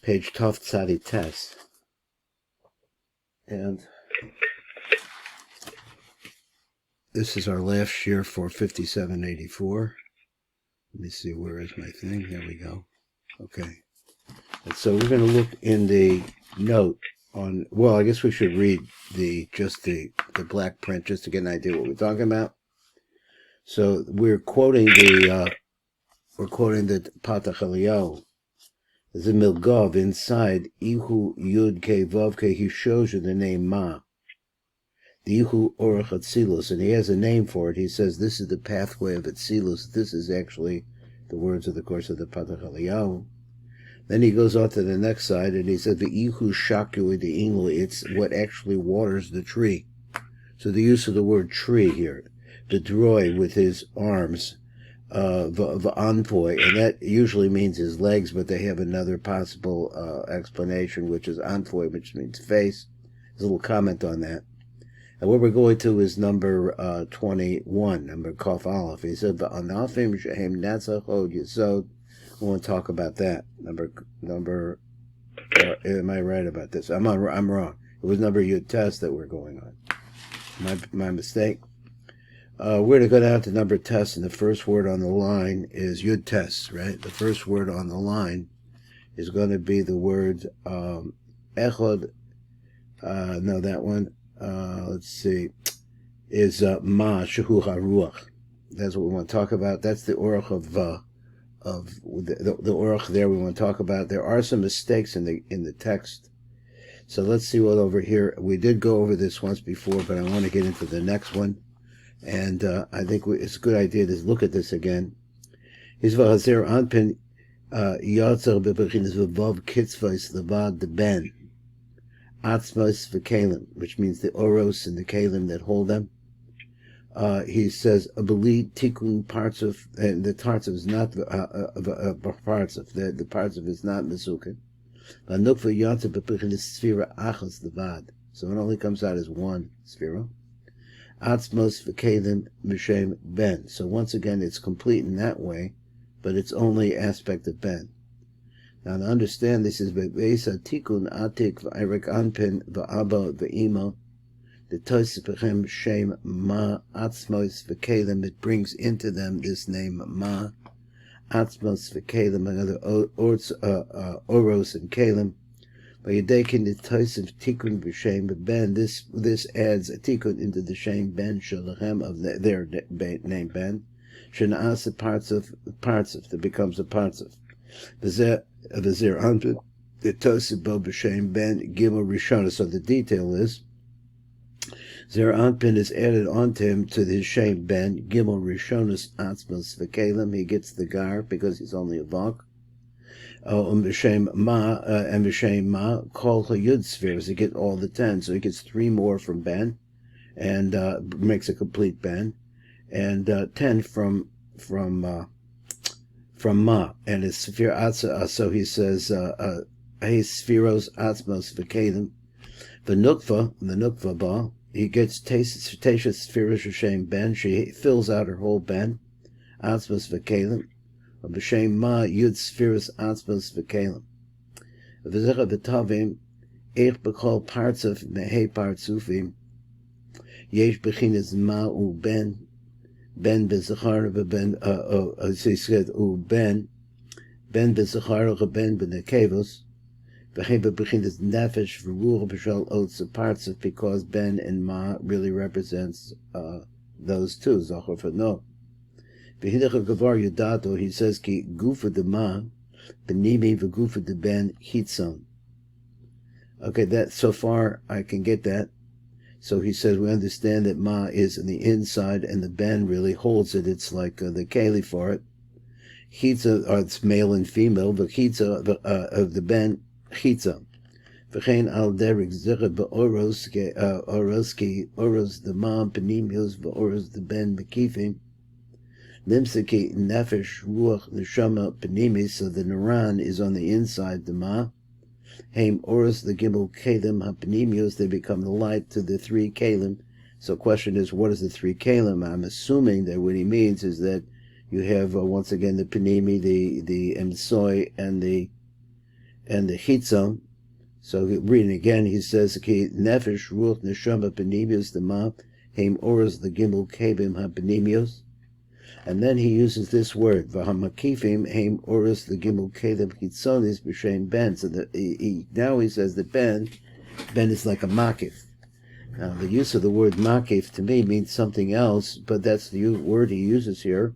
page Tov Tzadi Tes. And this is our last shir for 5784. Let me see, where is my thing? There we go. Okay. And so we're going to look in the note on, well, I guess we should read the black print just to get an idea what we're talking about. So we're quoting the PATACH ELIYAHU. There's a milgov inside Ihu Yud Ke Vav Ke. He shows you the name Ma. The Ihu Orach Atzilus, and he has a name for it. He says this is the pathway of Atzilus. This is actually the words of the course of the PATACH ELIYAHU. Then he goes on to the next side and he says the Ihu Shaku the Ingli. It's what actually waters the tree. So the use of the word tree here, the droi with his arms. Anpoi, and that usually means his legs, but they have another possible explanation, which is anpoi, which means face. There's a little comment on that. And what we're going to is number 21, number Kaf Aleph. He said, "V'anafim shehem natzachod yesod." We want to talk about that. Number. Am I right about this? I'm wrong. It was number Yud Tes that we're going on. My mistake. We're going to go down to number Tes, and the first word on the line is Yud Tes, right? The first word on the line is going to be the word Echod. No, that one. Let's see. Is Ma Shehu HaRuach. That's what we want to talk about. That's the Orach of the Orach there we want to talk about. There are some mistakes in the text. So let's see what over here. We did go over this once before, but I want to get into the next one. And I think it's a good idea to look at this again. His v'hazer anpin yatzer bebechinas v'vav kitzvos levad the ben atzmos v'kelim, which means the oros and the kelim that hold them. He says Bn Tikkun parts of, and the parts of is not parts of the parts of is not mesukin. V'nukva yatzer bebechinas sfira achas levad, so it only comes out as one sfira. Atzmos v'kelim m'shem ben. So once again, it's complete in that way, but it's only aspect of ben. Now to understand this is be'beis Tikkun atik v'ayrik anpin v'aba v'ima. The tosipechem shem ma atzmos v'kelim. It brings into them this name ma atzmos v'kelim, another oros and kelim. By Yedekin the Tosif Tikkun b'Shem Ben, this adds a Tikkun into the Shem Ben Shalachem of their name Ben. Shena'asa parts of that becomes a parts of. V'zer Anpin the Tosif Bo b'Shem Ben Gimel Rishona. So the detail is Zer Anpin is added onto him to the Shem Ben Gimel Rishonas Atzmos v'Kelim. He gets the gar because he's only a vok. B'Shem Ma and B'Shem Ma call Yud spheres. He gets all the 10, so he gets 3 more from Ben, and makes a complete Ben, and 10 from Ma, and his sphere Atza. So he says Hey Spheros Atzmos v'Kelim, the Nukva Ba. He gets Tasha Spheros B'Shem Ben. She fills out her whole Ben, Atzmos v'Kelim. B'Shem Ma Yud Spheres Atzmos v'Kelim. V'zecha v'tavim eich b'chol partzuf mehei partzufim yesh b'chinas Ma u Ben b'zachar v'ben he said u Ben b'zachar v'ben b'nekevos v'chein b'chinas nefesh v'ruach b'shal otz partzuf, because Ben and Ma really represents those two, Zachar v'no. He says ki gufa de ma benimi v'gufa de ben hitzon. Okay, that so far I can get that. So he says we understand that ma is in the inside and the ben really holds it. It's like the keli for it. Chitza, it's male and female, but chitza of the ben chitza. V'chein al derek zera be'oros oros the ma benimios v'oros the ben mekifim. Nimsaki nefesh ruach neshama panimi. So the Naran is on the inside, the ma. Haim oros the gimel kelim hapanimios. They become the light to the 3 kelim. So question is, what is the 3 kelim? I'm assuming that what he means is that you have once again the panimi, the emsoi, and and the chitzon. So reading again, he says, "Ki nefesh ruach neshama benimios dema heim oros the gimel kevim habenimios," and then he uses this word v'hamakifim heim oros the gimel kevim chitzonis b'shem ben. So now he says that ben is like a makif. Now the use of the word makif to me means something else, but that's the word he uses here.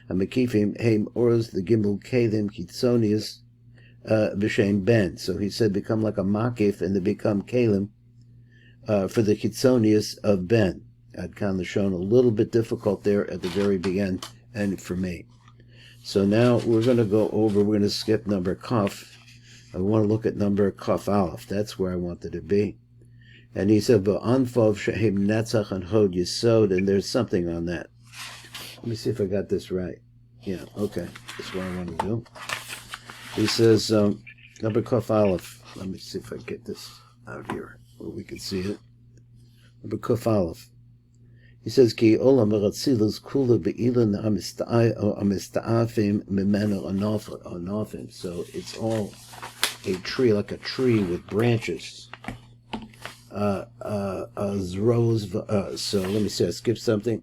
Hamakifim heim oros the gimel kevim chitzonis b'shem ben. So he said become like a makif, and they become kalim for the chitzonius of ben. I'd kind of shown a little bit difficult there at the very beginning, and for me. So now we're going to go over, we're going to skip number kaf. I want to look at number kaf aleph. That's where I wanted to be. And he said, "V'anfov shehem netzach and hod yisod," and there's something on that. Let me see if I got this right. Yeah, okay. That's what I want to do. He says, number kaf aleph. Let me see if I get this out here where we can see it. Number kaf aleph. He says, "Ki olam ratzilus kula be'ilan amista'afim mimenu anofim." So it's all a tree, like a tree with branches. Zros. So let me see. I skipped something.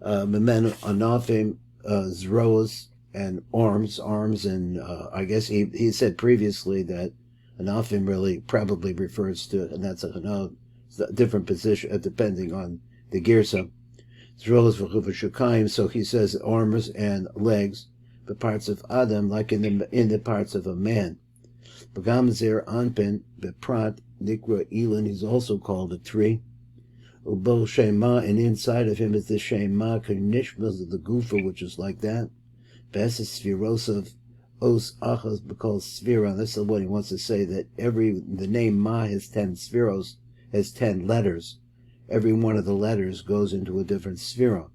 Mimenu anofim, zros, and arms, and I guess he said previously that anofim really probably refers to, and that's a different position depending on the girsa. So he says arms and legs, the parts of Adam, like in the parts of a man. Begam zer anpin beprat nikra elin, he's also called a tree. Ubo shema, and inside of him is the shema kanishmas of the gufa, which is like that. Beses spherosav os achas, because sphera. This is what he wants to say, that the name Ma has 10 spheros, has 10 letters. Every one of the letters goes into a different sphera.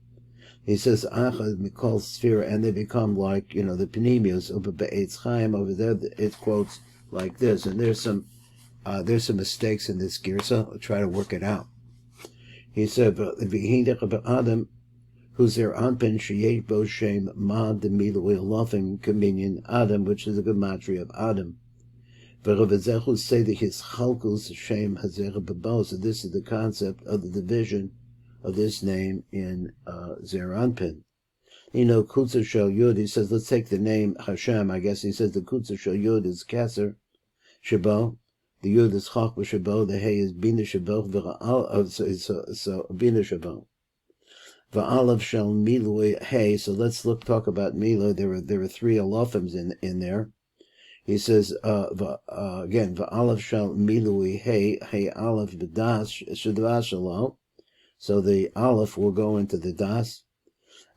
He says achad mikol sphera, and they become like, the panemios. Over be'etz chaim, over there it quotes like this, and there's some mistakes in this girsa. I'll try to work it out. He said v'hindech Adam huzer anpen sheyesh bo shem ma demilu elofim kaminyan Adam, which is a gematria of Adam. V'ravazechu say that his chalkus shem hazer babo. So this is the concept of the division of this name in zer anpen. Kutzer shel yud. He says, let's take the name Hashem. I guess he says the kutzer shel yud is Keter Shabo. The yud is chach b'shabo. The hey is bina shabo. So bina shabo. Va'alav shel milui hey. So let's talk about milu. There are 3 alofims in there. He says again, va'alav shel milui hey aleph b'das shadvashalo. So the aleph will go into the das.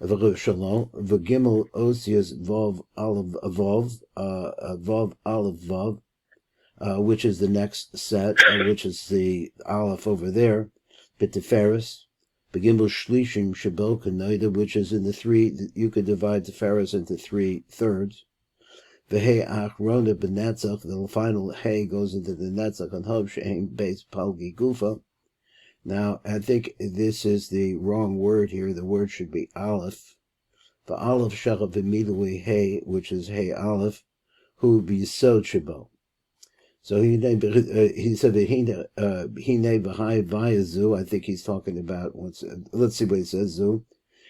V'gimel osius vov aleph vav, which is the next set, which is the aleph over there. B'tiferes. Begimel shlishim shebo kanoida, which is in the 3. You could divide tiferes into 3/3. V'hei achrona b'netzach. The final hey goes into the netzach and hob she'em beis palgi gufa. Now, I think this is the wrong word here. The word should be aleph. The aleph shachar v'milui hey, which is hey aleph, hu b'yisod shebo. So he said hine v'hai vayazu. I think he's talking about let's see what he says. Zu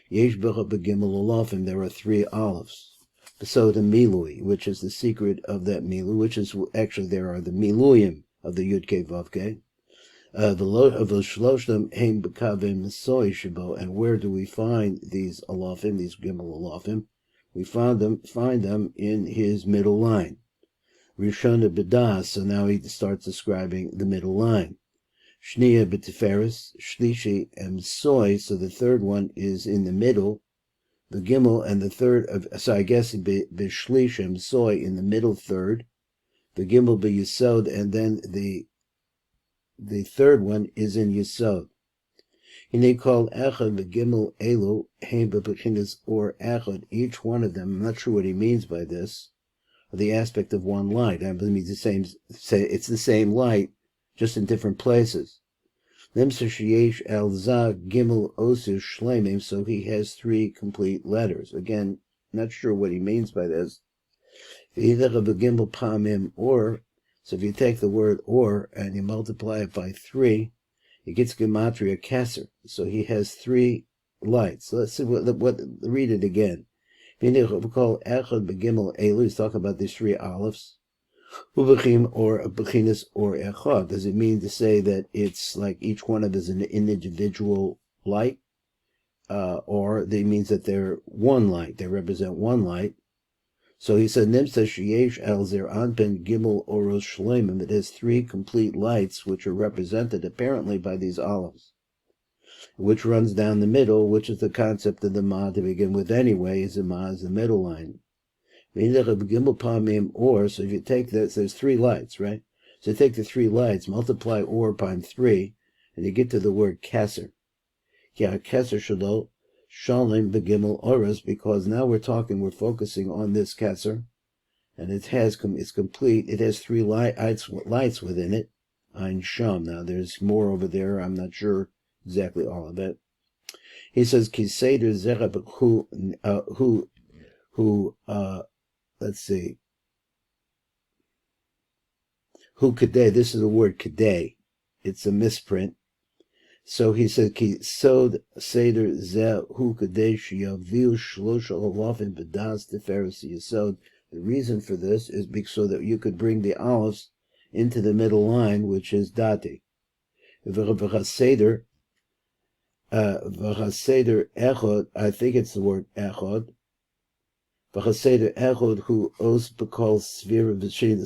yesh b'cha b'gimel alofim. There are 3 olives. So the milui, which is the secret of that milu, which is actually there are the miluyim of the yud kei vav kei. And where do we find these alafim, these gimel alafim? We find them in his middle line. Rishona b'das, so now he starts describing the middle line. Shniya b'tiferes, shlishi and soy, so the third one is in the middle. The gimel and the third, so I guess b'shlishim soy in the middle third. The gimel b'yisod, and then the third one is in Yesod. And they called Echad the Gimel Elu Hein B'Bechinas or Echad. Each one of them, I'm not sure what he means by this, the aspect of one light. I mean, it's the same light, just in different places. Lemser Sheyesh El Zag Gimel Osu Shlemim. So he has 3 complete letters. Again, not sure what he means by this. Or, so if you take the word or and you multiply it by 3, it gets gematria Keter. So he has 3 lights. So let's see read it again. He's talking about these 3 olives. Ubechim or bechinas or echad. Does it mean to say that it's like each one of is an individual light? Or it means that they're one light. They represent one light. So he said, Nimsa sheyesh el zer anpen gimel oros shleimim. It has 3 complete lights, which are represented apparently by these olives, which runs down the middle, which is the concept of the ma to begin with anyway, is the ma is the middle line. Or, so if you take this, there's 3 lights, right? So you take the 3 lights, multiply or times 3, and you get to the word Keter. Yeah, Keter shadol. Shalom begimel oros, because now we're focusing on this Keter, and it's complete. It has 3 lights within it. Ein sham. Now there's more over there. I'm not sure exactly all of it. He says kiseder zerab who let's see, who kadeh. This is the word kadeh. It's a misprint. So he said, "Ki sod seder zeh hu kadesh yaviu shlosha olafim b'das teferes yesod." The reason for this is so that you could bring the olives into the middle line, which is dati. V'chaseder echod. I think it's the word echod. V'chaseder echod hu os b'kol svira v'shina.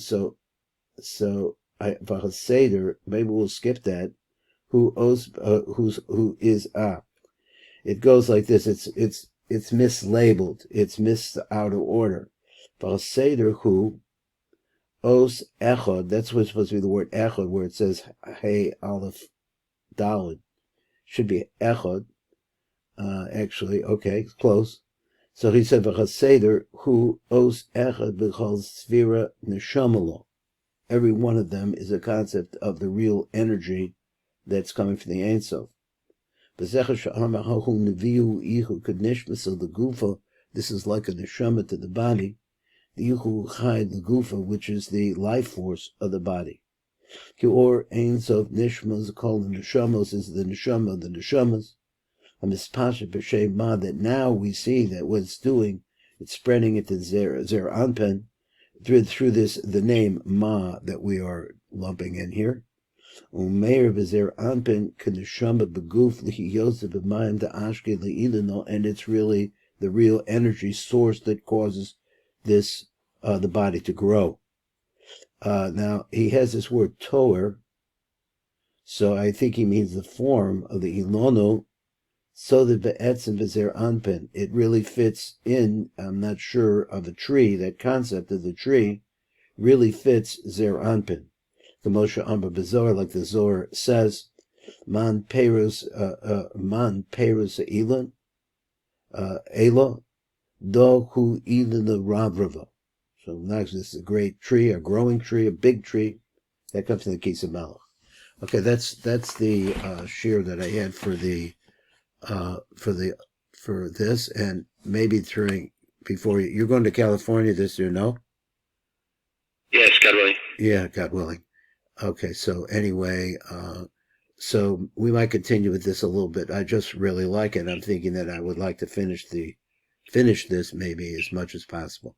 So v'chaseder. Maybe we'll skip that. Who is it goes like this. It's mislabeled. It's out of order. Seder who os echod. That's what's supposed to be the word echod, where it says hey aleph dalid. Should be echod. Actually, okay, close. So he said v'chaseder who os echod because svira neshamalo. Every one of them is a concept of the real energy that's coming from the Ein Sof. This is like a neshama to the body, the Ihu Chai the Gufa, which is the life force of the body. Or Ein Sof Nishmas called the neshamos is the neshama of the neshamas. That now we see that what it's doing, it's spreading it to Zer Anpen through this the name Ma that we are lumping in here. Umeir v'zer anpen k'neshama beguf l'hiyosef b'mayim da'ashke l'ilino, and it's really the real energy source that causes this the body to grow. Now he has this word toer, so I think he means the form of the ilono. So that be'etzem v'zer anpen, it really fits in. I'm not sure of a tree. That concept of the tree really fits zer anpen. The Moshe Amber Bazor, like the Zohar says, man perus elon, elo, do hu elon the ravrava. So next, this is a great tree, a growing tree, a big tree. That comes from the Kisa Malach. Okay, that's the shir that I had for this, and maybe before you're going to California this year, no? Yes, God willing. Yeah, God willing. Okay, so anyway, so we might continue with this a little bit. I just really like it. I'm thinking that I would like to finish this maybe as much as possible.